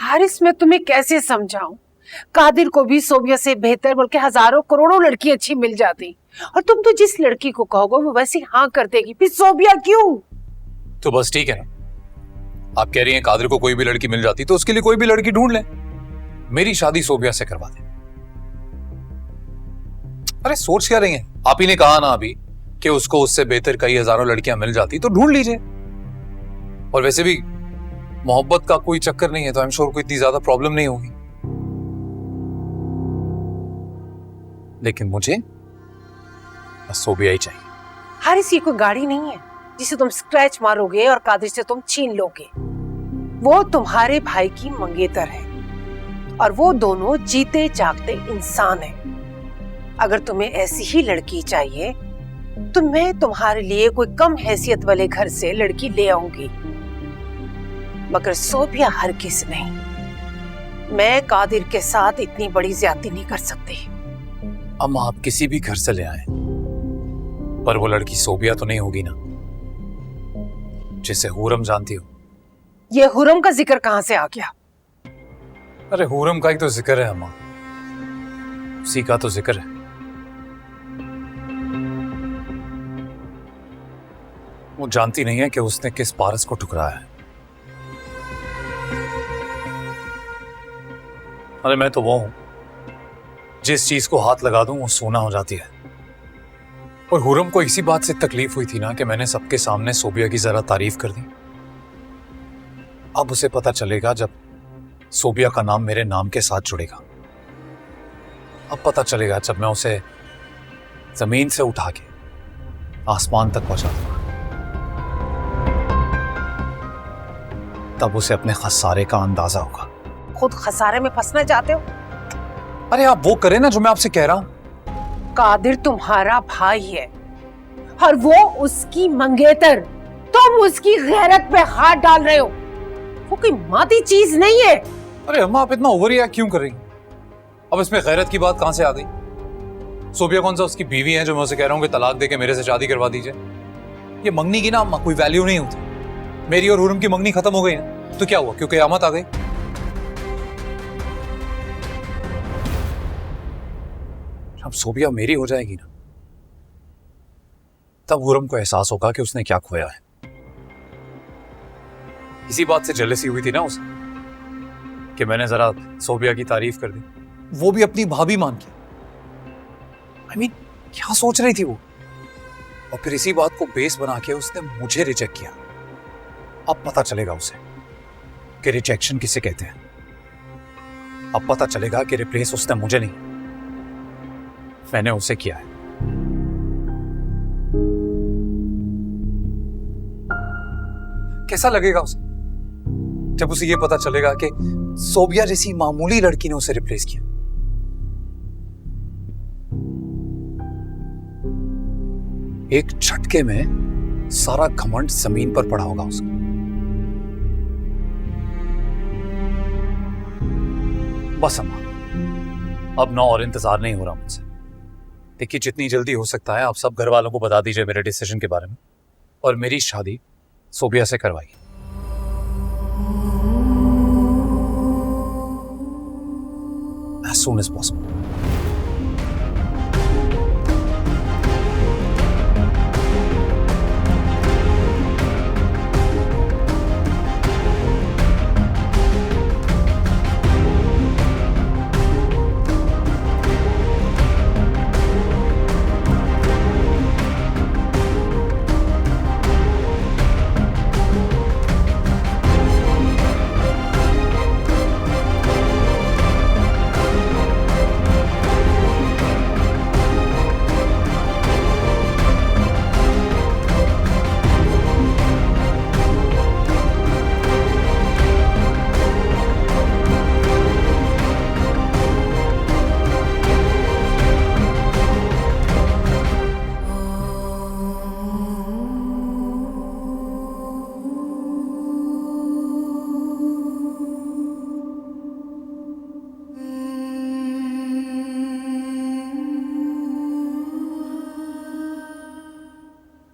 हारिस, मैं तुम्हें कैसे समझाऊं? कादिर को भी सोबिया से बेहतर बल्कि हजारों करोड़ों लड़की अच्छी मिल जाती, और तुम तो जिस लड़की को कहोगे वो वैसी हाँ कर देगी। फिर सोबिया क्यों? तो बस ठीक है ना, आप कह रही हैं कादिर को कोई भी लड़की मिल जाती तो उसके लिए कोई भी लड़की ढूंढ ले, मेरी शादी सोबिया से करवा दे। अरे सोच क्या रही हैं? आप ही ने कहा ना अभी कि उसको उससे बेहतर कई हजारों लड़कियां मिल जाती तो ढूंढ लीजिए। और वैसे भी मोहब्बत का कोई चक्कर नहीं है तो आई एम श्योर कोई इतनी ज्यादा प्रॉब्लम नहीं होगी। लेकिन मुझे बस सोबिया ही चाहिए। हारिस, ये कोई गाड़ी नहीं है जिसे तुम स्क्रैच मारोगे और कादिर से तुम छीन लोगे। वो तुम्हारे भाई की मंगेतर है और वो दोनों जीते जागते इंसान हैं। अगर तुम्हें ऐसी ही लड़की चाहिए तो मैं तुम्हारे लिए कोई कम हैसियत वाले घर से लड़की ले आऊंगी, मगर सोबिया हरगिज़ नहीं। मैं कादिर के साथ इतनी बड़ी ज्यादती नहीं कर सकती। अम्मा, आप किसी भी घर से ले आए पर वो लड़की सोबिया तो नहीं होगी ना, जिसे हुरम जानती हो। ये हुरम का जिक्र कहां से आ गया? अरे हुरम का ही तो जिक्र है अम्मा, उसी का तो जिक्र है। वो जानती नहीं है कि उसने किस पारस को ठुकराया है। अरे मैं तो वो हूं जिस चीज को हाथ लगा दूं वो सोना हो जाती है। और हुरम को इसी बात से तकलीफ हुई थी ना कि मैंने सबके सामने सोबिया की जरा तारीफ कर दी। अब उसे पता चलेगा जब सोबिया का नाम मेरे नाम के साथ जुड़ेगा। अब पता चलेगा जब मैं उसे जमीन से उठा के आसमान तक पहुंचा दूंगा। तब उसे अपने खसारे का अंदाजा होगा। खुद खसारे में फंसना चाहते हो? अरे आप वो करें ना जो मैं आपसे कह रहा हूं। कादिर तुम्हारा भाई है और वो उसकी मंगेतर। तुम उसकी गैरत पे हाथ डाल रहे हो। वो कोई मादी चीज नहीं है। अरे अम्मा, आप इतना ओवर रिएक्ट क्यों कर रही? अब इसमें गैरत की बात कहां से आ गई? सोबिया कौन सा उसकी बीवी है जो मैं उसे कह रहा हूं कि तलाक देके मेरे से शादी करवा दीजिए? ये मंगनी की ना अम्मा कोई वैल्यू नहीं होती। मेरी और हुरम की मंगनी खत्म हो गई ना, तो क्या हुआ? क्योंकि क़यामत आ गई। अब सोबिया मेरी हो जाएगी ना, तब हुरम को एहसास होगा कि उसने क्या खोया है। इसी बात से जेलसी हुई थी ना उसे कि मैंने जरा सोबिया की तारीफ कर दी, वो भी अपनी भाभी मान के। I mean, क्या सोच रही थी वो? और फिर इसी बात को बेस बना के उसने मुझे रिजेक्ट किया। अब पता चलेगा उसे कि रिजेक्शन किसे कहते हैं। अब पता चलेगा कि रिप्लेस उसने मुझे नहीं, मैंने उसे किया है। कैसा लगेगा उसे जब उसे यह पता चलेगा कि सोबिया जैसी मामूली लड़की ने उसे रिप्लेस किया? एक झटके में सारा घमंड जमीन पर पड़ा होगा उसका। बस अम्मा, अब ना और इंतजार नहीं हो रहा मुझसे। देखिए, जितनी जल्दी हो सकता है आप सब घर वालों को बता दीजिए मेरे डिसीजन के बारे में, और मेरी शादी सोबिया से करवाइए। As soon as possible.